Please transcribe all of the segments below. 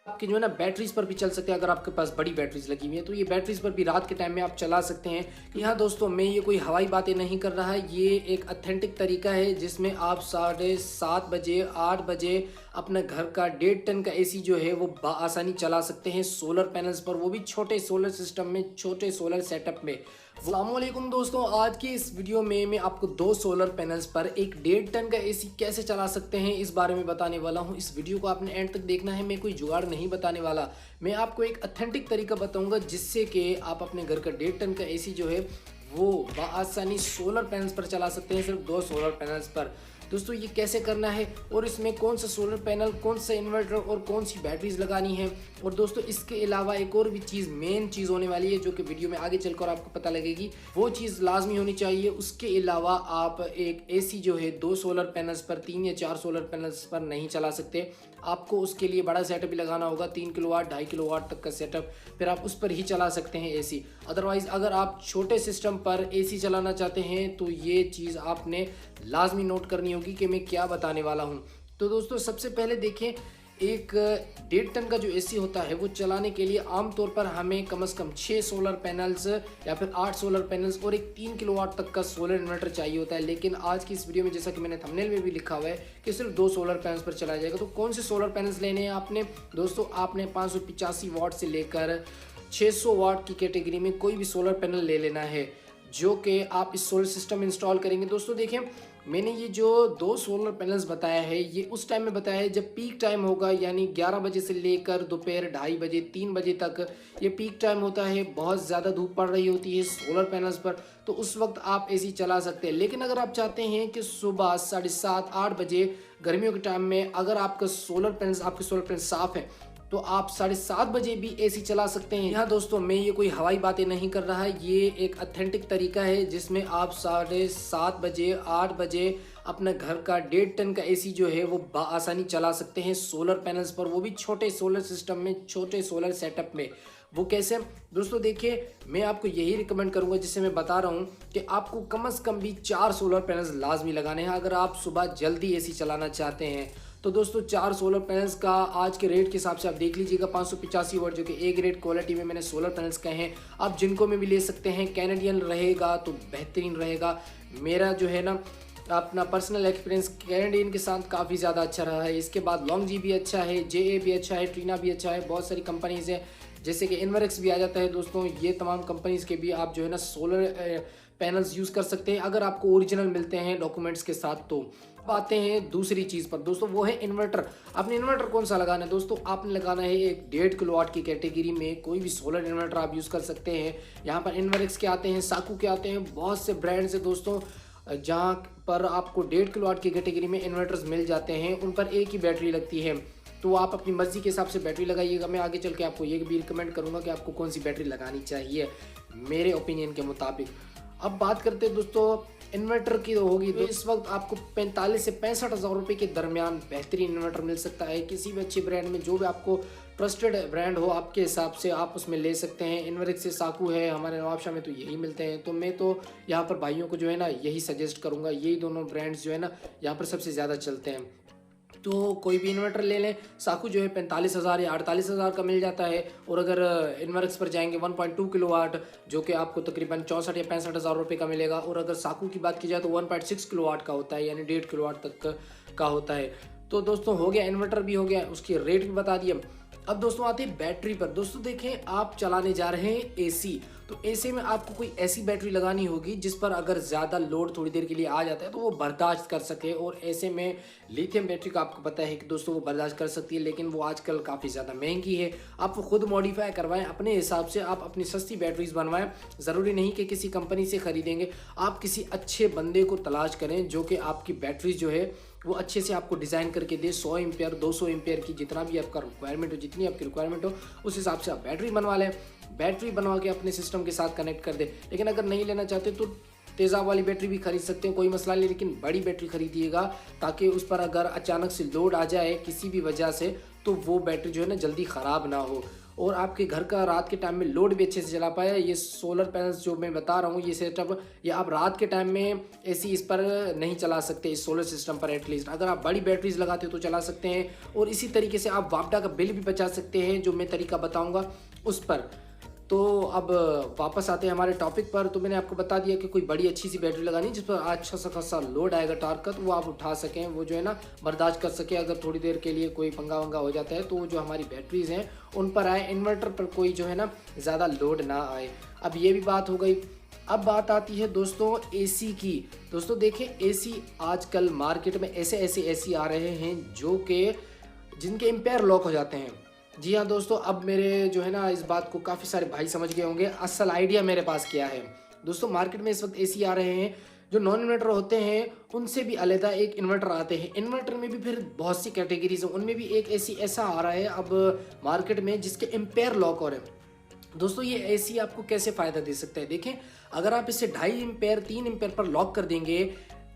आपकी जो है ना बैटरीज पर भी चल सकते हैं। अगर आपके पास बड़ी बैटरीज लगी हुई है तो ये बैटरीज पर भी रात के टाइम में आप चला सकते हैं। यहाँ दोस्तों मैं ये कोई हवाई बातें नहीं कर रहा है, ये एक ऑथेंटिक तरीका है जिसमें आप 7:30 बजे 8 बजे अपने घर का 1.5 टन का एसी जो है वो आसानी चला सकते हैं सोलर पैनल्स पर, वो भी छोटे सोलर सिस्टम में, छोटे सोलर सेटअप में। अस्सलामुअलैकुम दोस्तों, आज की इस वीडियो में मैं आपको 2 सोलर पैनल्स पर एक 1.5 टन का एसी कैसे चला सकते हैं इस बारे में बताने वाला हूं। इस वीडियो को आपने एंड तक देखना है, मैं कोई जुगाड़ नहीं बताने वाला, मैं आपको एक ऑथेंटिक तरीका बताऊंगा जिससे कि आप अपने घर का 1.5 टन का एसी जो है वो बआसानी सोलर पैनल्स पर चला सकते हैं, सिर्फ 2 सोलर पैनल्स पर। दोस्तों ये कैसे करना है और इसमें कौन सा सोलर पैनल, कौन सा इन्वर्टर और कौन सी बैटरीज लगानी है, और दोस्तों इसके अलावा एक और भी चीज़, मेन चीज़ होने वाली है जो कि वीडियो में आगे चलकर आपको पता लगेगी, वो चीज़ लाजमी होनी चाहिए। उसके अलावा आप एक एसी जो है 2 सोलर पैनल्स पर, 3 या 4 सोलर पैनल्स पर नहीं चला सकते, आपको उसके लिए बड़ा सेटअप भी लगाना होगा, 3 किलोवाट 2.5 किलोवाट तक का सेटअप, फिर आप उस पर ही चला सकते हैं एसी। अदरवाइज अगर आप छोटे सिस्टम पर एसी चलाना चाहते हैं तो ये चीज़ आपने लाजमी नोट करनी होगी कि मैं क्या बताने वाला हूँ। तो दोस्तों सबसे पहले देखें, एक 1.5 टन का जो एसी होता है वो चलाने के लिए आमतौर पर हमें कम से कम 6 सोलर पैनल्स या फिर 8 सोलर पैनल्स और एक 3 किलोवाट तक का सोलर इन्वर्टर चाहिए होता है। लेकिन आज की इस वीडियो में जैसा कि मैंने थंबनेल में भी लिखा हुआ है कि सिर्फ 2 सोलर पैनल्स पर चलाया जाएगा। तो कौन से सोलर पैनल्स लेने हैं आपने? दोस्तों आपने 585 वाट से लेकर 600 वाट की कैटेगरी में कोई भी सोलर पैनल ले लेना है जो कि आप इस सोलर सिस्टम में इंस्टॉल करेंगे। दोस्तों देखें, मैंने ये जो 2 सोलर पैनल्स बताया है ये उस टाइम में बताया है जब पीक टाइम होगा, यानी 11 बजे से लेकर दोपहर 2:30 बजे 3 बजे तक ये पीक टाइम होता है। बहुत ज़्यादा धूप पड़ रही होती है सोलर पैनल्स पर, तो उस वक्त आप एसी चला सकते हैं। लेकिन अगर आप चाहते हैं कि सुबह 7:30 8 बजे गर्मियों के टाइम में अगर आपके सोलर पैनल साफ़ है तो आप 7:30 बजे भी एसी चला सकते हैं। यहाँ दोस्तों मैं ये कोई हवाई बातें नहीं कर रहा है, ये एक ऑथेंटिक तरीका है जिसमें आप 7:30 बजे 8 बजे अपने घर का 1.5 टन का एसी जो है वो आसानी चला सकते हैं सोलर पैनल्स पर, वो भी छोटे सोलर सिस्टम में, छोटे सोलर सेटअप में। वो कैसे? दोस्तों देखिए, मैं आपको यही रिकमेंड करूंगा जिससे मैं बता रहा हूं कि आपको कम से कम भी 4 सोलर पैनल्स लाजमी लगाने हैं अगर आप सुबह जल्दी एसी चलाना चाहते हैं। तो दोस्तों 4 सोलर पैनल्स का आज के रेट के हिसाब से आप देख लीजिएगा, 585 वाट जो कि ए ग्रेड क्वालिटी में मैंने सोलर पैनल्स कहे हैं। आप जिनको में भी ले सकते हैं, कैनेडियन रहेगा तो बेहतरीन रहेगा। मेरा जो है ना अपना पर्सनल एक्सपीरियंस कैनेडियन के साथ काफ़ी ज़्यादा अच्छा रहा है। इसके बाद लॉन्ग जी भी अच्छा है, JA भी अच्छा है, ट्रीना भी अच्छा है, बहुत सारी कंपनीज़ हैं जैसे कि इन्वरक्स भी आ जाता है। दोस्तों ये तमाम कंपनीज़ के भी आप जो है ना सोलर पैनल्स यूज़ कर सकते हैं अगर आपको ओरिजिनल मिलते हैं डॉक्यूमेंट्स के साथ। तो अब आते हैं दूसरी चीज़ पर दोस्तों, वो है इन्वर्टर। आपने इन्वर्टर कौन सा लगाना है? दोस्तों आपने लगाना है एक 1.5 किलोवाट की कैटेगरी में कोई भी सोलर इन्वर्टर आप यूज़ कर सकते हैं। यहाँ पर इन्वरक्स के आते हैं, साकू के आते हैं, बहुत से ब्रांड्स हैं दोस्तों जहाँ पर आपको 1.5 किलोवाट की कैटेगरी में इन्वर्टर्स मिल जाते हैं। उन पर एक ही बैटरी लगती है, तो आप अपनी मर्जी के हिसाब से बैटरी लगाइएगा। मैं आगे चल के आपको ये भी रिकमेंड करूँगा कि आपको कौन सी बैटरी लगानी चाहिए मेरे ओपिनियन के मुताबिक। अब बात करते हैं दोस्तों इन्वर्टर की होगी तो इस वक्त आपको 45 से 65 हज़ार रुपये के दरमियान बेहतरीन इन्वर्टर मिल सकता है किसी भी अच्छे ब्रांड में, जो भी आपको ट्रस्टेड ब्रांड हो आपके हिसाब से आप उसमें ले सकते हैं। इन्वर्क्स से साकू है, हमारे नवाबशाह में तो यही मिलते हैं। तो मैं तो यहाँ पर भाइयों को जो है ना यही सजेस्ट करूँगा, यही दोनों ब्रांड्स जो है ना यहाँ पर सबसे ज़्यादा चलते हैं। तो कोई भी इन्वर्टर ले लें। साकू जो है 45,000 या 48,000 का मिल जाता है, और अगर इन्वर्क्स पर जाएंगे 1.2 किलोवाट जो कि आपको तकरीबन 64 या 65 हज़ार रुपये का मिलेगा। और अगर साकू की बात की जाए तो 1.6 किलोवाट का होता है, यानी 1.5 किलोवाट तक का होता है। तो दोस्तों हो गया, इन्वर्टर भी हो गया, उसकी रेट भी बता दिए। अब दोस्तों आते हैं बैटरी पर। दोस्तों देखें, आप चलाने जा रहे हैं एसी, तो एसी में आपको कोई ऐसी बैटरी लगानी होगी जिस पर अगर ज़्यादा लोड थोड़ी देर के लिए आ जाता है तो वो बर्दाश्त कर सके। और ऐसे में लिथियम बैटरी का आपको पता है कि दोस्तों वो बर्दाश्त कर सकती है, लेकिन वो आजकल काफ़ी ज़्यादा महंगी है। आप वो खुद मॉडिफाई करवाएं अपने हिसाब से, आप अपनी सस्ती बैटरीज बनवाएं। ज़रूरी नहीं कि किसी कंपनी से ख़रीदेंगे, आप किसी अच्छे बंदे को तलाश करें जो कि आपकी बैटरीज जो है वो अच्छे से आपको डिज़ाइन करके दे। 100 एम्पियर 200 एम्पियर की जितना भी आपका रिक्वायरमेंट हो, जितनी आपकी रिक्वायरमेंट हो उस हिसाब से आप बैटरी बनवा लें। बैटरी बनवा के अपने सिस्टम के साथ कनेक्ट कर दें। लेकिन अगर नहीं लेना चाहते तो तेज़ाब वाली बैटरी भी खरीद सकते हैं, कोई मसला नहीं, लेकिन बड़ी बैटरी खरीदिएगा ताकि उस पर अगर अचानक से लोड आ जाए किसी भी वजह से तो वो बैटरी जो है ना जल्दी ख़राब ना हो। और आपके घर का रात के टाइम में लोड भी अच्छे से चला पाए। ये सोलर पैनल्स जो मैं बता रहा हूँ ये सेटअप, ये आप रात के टाइम में एसी इस पर नहीं चला सकते, इस सोलर सिस्टम पर एटलीस्ट। अगर आप बड़ी बैटरीज लगाते हो तो चला सकते हैं, और इसी तरीके से आप वापडा का बिल भी बचा सकते हैं जो मैं तरीका बताऊँगा उस पर। तो अब वापस आते हैं हमारे टॉपिक पर। तो मैंने आपको बता दिया कि कोई बड़ी अच्छी सी बैटरी लगानी जिस पर अच्छा सा खासा लोड आएगा टार्क का, तो वो आप उठा सकें, वो जो है ना बर्दाश्त कर सके। अगर थोड़ी देर के लिए कोई पंगा वंगा हो जाता है तो जो हमारी बैटरीज हैं उन पर आए, इन्वर्टर पर कोई जो है ना ज़्यादा लोड ना आए। अब ये भी बात हो गई। अब बात आती है दोस्तों एसी की। दोस्तों देखें, एसी आजकल मार्केट में ऐसे ऐसे एसी आ रहे हैं जो कि जिनके एम्पेयर लॉक हो जाते हैं। जी हाँ दोस्तों, अब मेरे जो है ना इस बात को काफ़ी सारे भाई समझ गए होंगे। असल आइडिया मेरे पास क्या है दोस्तों, मार्केट में इस वक्त एसी आ रहे हैं जो नॉन इन्वर्टर होते हैं, उनसे भी अलग एक इन्वर्टर आते हैं। इन्वर्टर में भी फिर बहुत सी कैटेगरीज हैं, उनमें भी एक एसी ऐसा आ रहा है अब मार्केट में जिसके एम्पेयर लॉक हो रहे हैं। दोस्तों ये एसी आपको कैसे फ़ायदा दे सकता है, देखें, अगर आप इसे 2.5 एम्पेयर 3 एम्पेयर पर लॉक कर देंगे,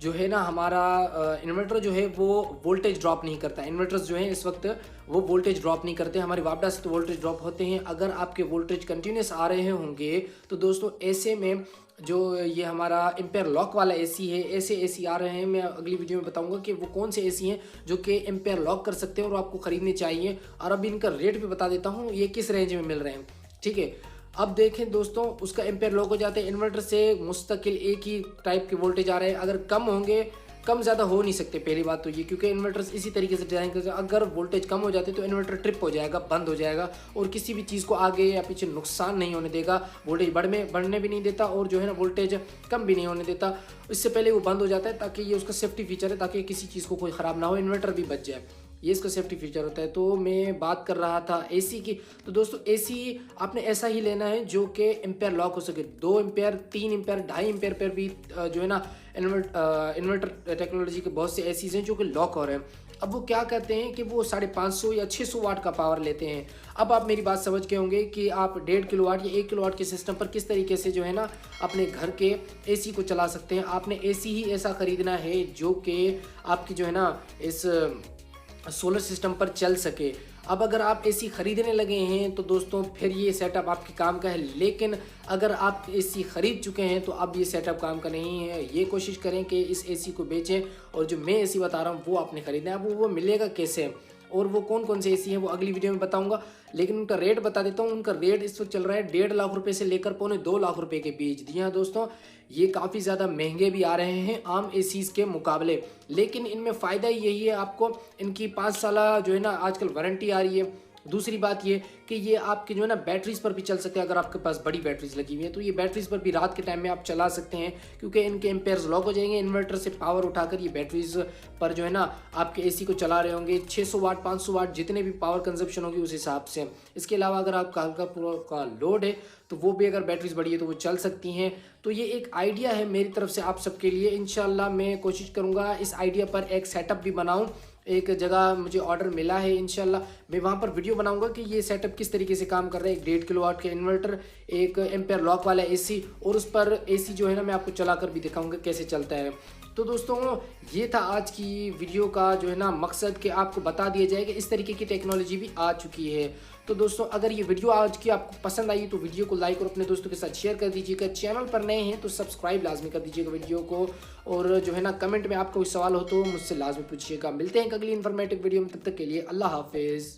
जो है ना हमारा इन्वर्टर जो है वो वोल्टेज ड्रॉप नहीं करता। इन्वर्टर्स जो है इस वक्त वो वोल्टेज ड्रॉप नहीं करते। हमारे वापडा से तो वोल्टेज ड्रॉप होते हैं। अगर आपके वोल्टेज कंटिन्यूस आ रहे होंगे तो दोस्तों ऐसे में जो ये हमारा एम्पेयर लॉक वाला एसी है, ऐसे एसी आ रहे हैं। मैं अगली वीडियो में बताऊंगा कि वो कौन से एसी हैं जो कि एम्पेयर लॉक कर सकते हैं और आपको ख़रीदने चाहिए। और अब इनका रेट भी बता देता हूँ ये किस रेंज में मिल रहे हैं, ठीक है। अब देखें दोस्तों, उसका एम्पेयर लॉक हो जाते हैं, इन्वर्टर से मुस्तकिल एक ही टाइप के वोल्टेज आ रहे हैं। अगर कम होंगे, कम ज़्यादा हो नहीं सकते, पहली बात तो ये, क्योंकि इन्वर्टर्स इसी तरीके से डिज़ाइन करते हैं। अगर वोल्टेज कम हो जाते तो इन्वर्टर ट्रिप हो जाएगा, बंद हो जाएगा, और किसी भी चीज़ को आगे या पीछे नुकसान नहीं होने देगा। वोल्टेज बढ़ने भी नहीं देता और जो है ना वोल्टेज कम भी नहीं होने देता। इससे पहले वो बंद हो जाता है, ताकि ये उसका सेफ्टी फीचर है, ताकि किसी चीज़ को कोई ख़राब ना हो, इन्वर्टर भी बच जाए, ये इसका सेफ्टी फीचर होता है। तो मैं बात कर रहा था एसी की। तो दोस्तों एसी आपने ऐसा ही लेना है जो कि एम्पेयर लॉक हो सके। 2 एम्पेयर 3 एम्पेयर 2.5 एम्पेयर पर भी जो है ना इन्वर्टर टेक्नोलॉजी के बहुत से एसीज हैं जो कि लॉक हो रहे हैं। अब वो क्या कहते हैं कि वो 550 या 600 वाट का पावर लेते हैं। अब आप मेरी बात समझ गए होंगे कि आप 1.5 किलोवाट या 1 किलोवाट के सिस्टम पर किस तरीके से जो है ना अपने घर के एसी को चला सकते हैं। आपने एसी ही ऐसा ख़रीदना है जो कि आपकी जो है ना इस सोलर सिस्टम पर चल सके। अब अगर आप एसी ख़रीदने लगे हैं तो दोस्तों फिर ये सेटअप आपके काम का है, लेकिन अगर आप एसी ख़रीद चुके हैं तो अब ये सेटअप काम का नहीं है। ये कोशिश करें कि इस एसी को बेचें, और जो मैं एसी बता रहा हूँ वो आपने ख़रीदना है। अब वो मिलेगा कैसे और वो कौन कौन से एसी हैं वो अगली वीडियो में बताऊंगा, लेकिन उनका रेट बता देता हूँ। उनका रेट इस वक्त चल रहा है 1.5 लाख रुपए से लेकर 2.25 लाख रुपए के बीच। जी हाँ दोस्तों, ये काफ़ी ज़्यादा महंगे भी आ रहे हैं आम एसीज़ के मुकाबले, लेकिन इनमें फ़ायदा यही है, आपको इनकी 5 साल जो है ना आजकल वारंटी आ रही है। दूसरी बात ये कि ये आपके जो है ना बैटरीज पर भी चल सकते हैं। अगर आपके पास बड़ी बैटरीज लगी हुई है तो ये बैटरीज पर भी रात के टाइम में आप चला सकते हैं, क्योंकि इनके एम्पेयर्स लॉक हो जाएंगे। इन्वर्टर से पावर उठाकर ये बैटरीज पर जो है ना आपके एसी को चला रहे होंगे। 600 वाट 500 वाट जितने भी पावर कंजप्शन होगी उस हिसाब से। इसके अलावा अगर आपका हल्का का लोड है तो वो भी अगर बैटरीज बड़ी है तो वो चल सकती हैं। तो ये एक आइडिया है मेरी तरफ से आप सबके लिए। इंशाल्लाह मैं कोशिश करूँगा इस आइडिया पर एक सेटअप भी बनाऊँ। एक जगह मुझे ऑर्डर मिला है, इंशाल्लाह मैं वहाँ पर वीडियो बनाऊंगा कि ये सेटअप किस तरीके से काम कर रहा है। एक 1.5 किलोवाट का इन्वर्टर, एक एम्पेयर लॉक वाला एसी, और उस पर एसी जो है ना मैं आपको चलाकर भी दिखाऊंगा कैसे चलता है। तो दोस्तों ये था आज की वीडियो का जो है ना मकसद, कि आपको बता दिया जाए कि इस तरीके की टेक्नोलॉजी भी आ चुकी है। तो दोस्तों अगर ये वीडियो आज की आपको पसंद आई तो वीडियो को लाइक और अपने दोस्तों के साथ शेयर कर दीजिएगा। चैनल पर नए हैं तो सब्सक्राइब लाजमी कर दीजिएगा वीडियो को, और जो है ना कमेंट में आपका कोई सवाल हो तो मुझसे लाजमी पूछिएगा। मिलते हैं अगली इन्फॉर्मेटिव वीडियो में, तब तक के लिए अल्लाह हाफिज़।